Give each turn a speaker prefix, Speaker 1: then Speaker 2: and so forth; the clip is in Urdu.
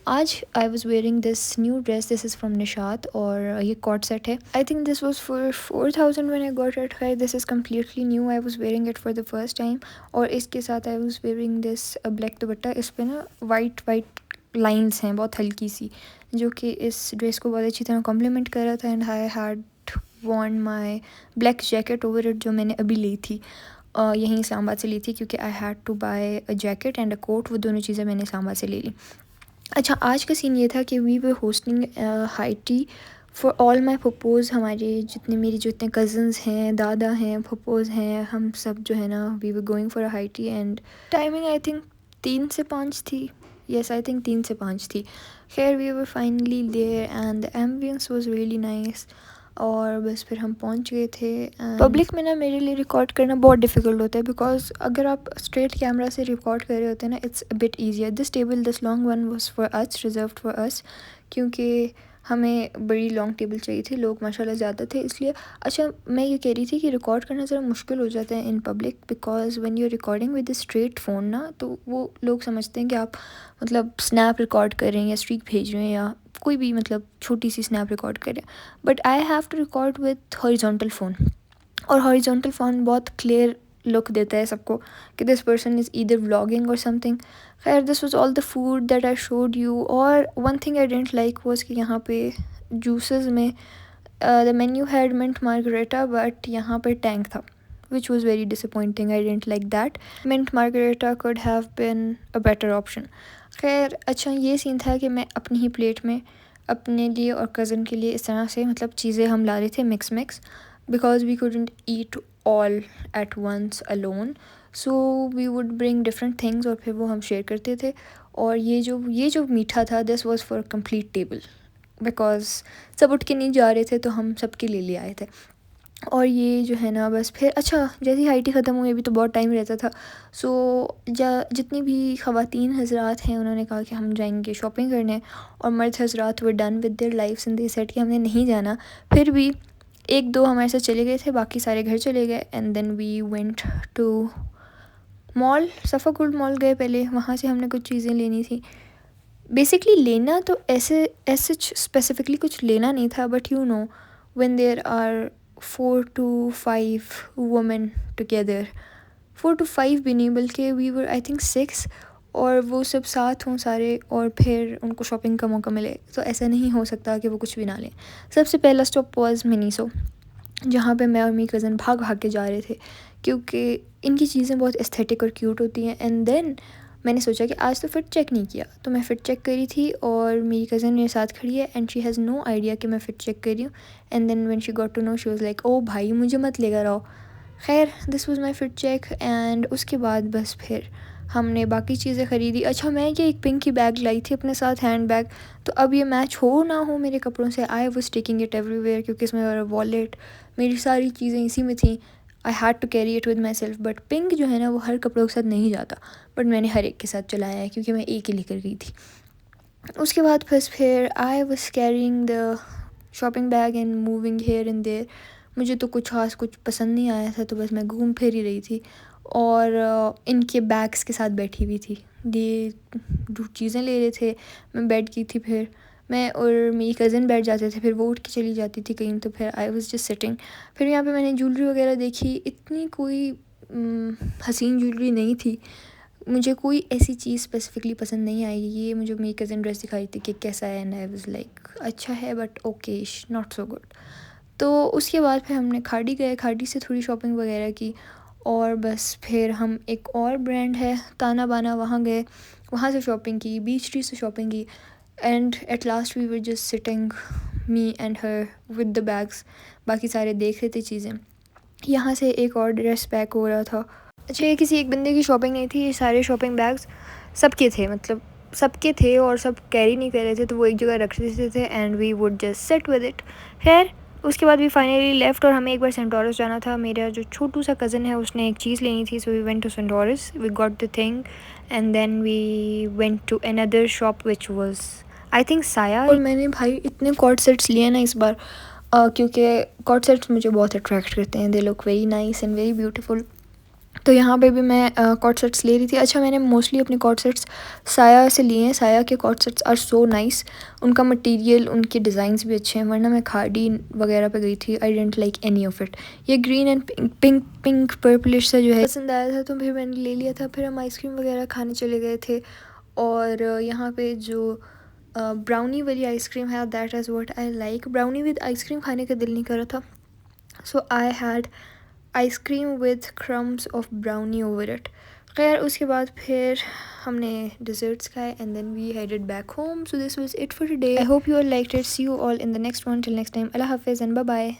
Speaker 1: آج I was wearing this new dress. This is from Nishat اور یہ کارڈ سیٹ ہے. I think this was for 4000 when I got it. خیر this is completely new. I was wearing it for the first time. اور اس کے ساتھ I was wearing this black dupatta. اس پہ نا وائٹ لائنس ہیں بہت ہلکی سی, جو کہ اس ڈریس کو بہت اچھی طرح کمپلیمنٹ کر رہا تھا. And I had on my black jacket over it, جو میں نے ابھی لی تھی, یہیں اسلام آباد سے لی تھی, کیونکہ I had to buy a jacket and a coat. وہ دونوں چیزیں میں نے اسلام آباد سے لے لی. اچھا, آج کا سین یہ تھا کہ we were hosting high tea for all my پھپھوز. ہمارے جتنے کزنس ہیں, دادا ہیں, پھپھوز ہیں, ہم سب جو ہے نا we were going for a high tea. And timing I think 3 سے 5 تھی. یس آئی تھنک 3 سے 5 تھی. خیر we were finally there and the ambience was really nice. اور بس پھر ہم پہنچ گئے تھے. پبلک میں نا میرے لیے ریکارڈ کرنا بہت ڈیفیکلٹ ہوتا ہے, بیکاز اگر آپ اسٹریٹ کیمرہ سے ریکارڈ کر رہے ہوتے ہیں نا, it's a bit easier. This table, this long one was for us, reserved for us, کیونکہ ہمیں بڑی لانگ ٹیبل چاہیے تھی. لوگ ماشاء اللہ زیادہ تھے اس لیے. اچھا, میں یہ کہہ رہی تھی کہ ریکارڈ کرنا ذرا مشکل ہو جاتا ہے in public, because when you recording with a straight phone نا, تو وہ لوگ سمجھتے ہیں کہ آپ مطلب اسنیپ ریکارڈ کر رہے ہیں یا اسٹریک بھیج رہے ہیں یا کوئی بھی مطلب چھوٹی سی اسنیپ ریکارڈ کریں. But I have to record with horizontal phone, اور ہاریزونٹل فون بہت کلیئر لک دیتا ہے سب کو کہ this person is either vlogging اور سم تھنگ. خیر this was all the food that I showed you. اور one thing I didn't like was کہ یہاں پہ جوسز میں the menu had mint margarita, but یہاں پہ ٹینک تھا, which was very disappointing. I didn't like that. Mint margarita could have been a better option. خیر اچھا, یہ سین تھا کہ میں اپنی ہی پلیٹ میں اپنے لیے اور کزن کے لیے اس طرح سے مطلب چیزیں ہم لا رہے تھے mix, because we couldn't eat all at once alone. So we would bring different things اور پھر وہ ہم شیئر کرتے تھے. اور یہ جو میٹھا تھا, this was for complete table, because سب اٹھ کے نہیں جا رہے تھے تو ہم سب کے لیے آئے تھے. اور یہ جو ہے نا بس پھر اچھا جیسے ہائی ٹی ختم ہوئی, ابھی تو بہت ٹائم رہتا تھا. سو جتنی بھی خواتین حضرات ہیں انہوں نے کہا کہ ہم جائیں گے شاپنگ کرنے, اور مرد حضرات were done with their lives and they said کہ ہم نے نہیں جانا. پھر بھی 1-2 ہمارے ساتھ چلے گئے تھے, باقی سارے گھر چلے گئے. And then we went to mall, Safa Gold مال گئے پہلے. وہاں سے ہم نے کچھ چیزیں لینی تھی. بیسکلی لینا تو ایسے اسپیسیفکلی کچھ لینا نہیں تھا, but you know when there are 4 to 5 women together, 4 to 5 بھی نہیں بلکہ we were I think 6, اور وہ سب ساتھ ہوں سارے, اور پھر ان کو شاپنگ کا موقع ملے, تو ایسا نہیں ہو سکتا کہ وہ کچھ بھی نہ لیں. سب سے پہلا اسٹاپ واز منیسو, جہاں پہ میں اور میری کزن بھاگ کے جا رہے تھے, کیونکہ ان کی چیزیں بہت ایستھیٹک اور کیوٹ ہوتی ہیں. اینڈ دین میں نے سوچا کہ آج تو فٹ چیک نہیں کیا, تو میں فٹ چیک کری تھی, اور میری کزن میرے ساتھ کھڑی ہے and she has no idea کہ میں فٹ چیک کر رہی ہوں. And then when she got to know she was like او بھائی مجھے مت لے کر آؤ. خیر this was my fit check. And اس کے بعد بس پھر ہم نے باقی چیزیں خریدی. اچھا, میں یہ ایک پنک کی بیگ لائی تھی اپنے ساتھ, ہینڈ بیگ, تو اب یہ میچ ہو نہ ہو میرے کپڑوں سے, I was taking it every where, کیونکہ اس میں میرا والیٹ, میری ساری چیزیں اسی میں تھیں. I had to carry it with myself. But pink جو ہے نا وہ ہر کپڑوں کے ساتھ نہیں جاتا, بٹ میں نے ہر ایک کے ساتھ چلایا ہے کیونکہ میں ایک ہی لے کر گئی تھی. اس کے بعد بس پھر I was carrying the shopping bag and moving here and there. مجھے تو کچھ خاص کچھ پسند نہیں آیا تھا, تو بس میں گھوم پھر ہی رہی تھی, اور ان کے بیگس کے ساتھ بیٹھی ہوئی تھی. یہ چیزیں لے رہے تھے, میں بیٹھ گئی تھی, پھر میں اور میری کزن بیٹھ جاتے تھے, پھر وہ اٹھ کے چلی جاتی تھی کہیں, تو پھر آئی واز جسٹ سٹنگ. پھر یہاں پہ میں نے جولری وغیرہ دیکھی, اتنی کوئی حسین جولری نہیں تھی. مجھے کوئی ایسی چیز اسپیسیفکلی پسند نہیں آئی. یہ مجھے میری کزن ڈریس دکھائی تھی کہ کیسا ہے, اینڈ آئی واز لائک اچھا ہے بٹ اوکیش, ناٹ سو گڈ. تو اس کے بعد پھر ہم نے کھاڑی گئے, کھاڑی سے تھوڑی شاپنگ وغیرہ کی, اور بس پھر ہم ایک اور برانڈ ہے تانا بانا, وہاں گئے, وہاں سے شاپنگ کی, بیچ ٹری سے شاپنگ کی. And at last we were just sitting me and her with the bags. باقی سارے دیکھ رہے تھے چیزیں. یہاں سے ایک اور ڈریس پیک ہو رہا تھا. اچھا, یہ کسی ایک بندے کی شاپنگ نہیں تھی, یہ سارے شاپنگ بیگس سب کے تھے, مطلب سب کے تھے, اور سب کیری نہیں کر رہے تھے, تو وہ ایک جگہ رکھ دیتے تھے, and we would just sit with it. خیر اس کے بعد وی فائنلی لیفٹ, اور ہمیں ایک بار سینٹورس جانا تھا. میرا جو چھوٹو سا کزن ہے اس نے ایک چیز لینی تھی, so we went to Centaurus, we got the thing, and then we went to اندر shop which was I think Saya. اور میں نے بھائی اتنے کارڈ سیٹس لیے نا اس بار, کیونکہ کارڈ سیٹس مجھے بہت اٹریکٹ کرتے ہیں, they look very nice and very beautiful. تو یہاں پہ بھی میں کارڈ سیٹس لے رہی تھی. اچھا میں نے موسٹلی اپنے کارڈ سیٹس سایہ سے لیے ہیں. سایہ کے coord sets are so nice. ان کا مٹیریل، ان کے ڈیزائنس بھی اچھے ہیں، ورنہ میں کھاڑی وغیرہ پہ گئی تھی. I didn't like any of it. یہ گرین اینڈ پنک پرپلش سا جو ہے پسند آیا تھا تو پھر میں نے لے لیا تھا. پھر ہم آئس کریم وغیرہ کھانے چلے گئے تھے. اور یہاں پہ جو براؤنی والی آئس کریم ہے that is what I like. Brownie with ice cream کھانے کا دل نہیں کر رہا تھا، so I had ice cream with crumbs of brownie over it. خیر اس کے بعد پھر ہم نے ڈیزرٹس کھائے and then we headed back home. So this was it for today. I hope you all liked it. See you all in the next one. Till next time. اللہ حافظ اینڈ بائے بائے.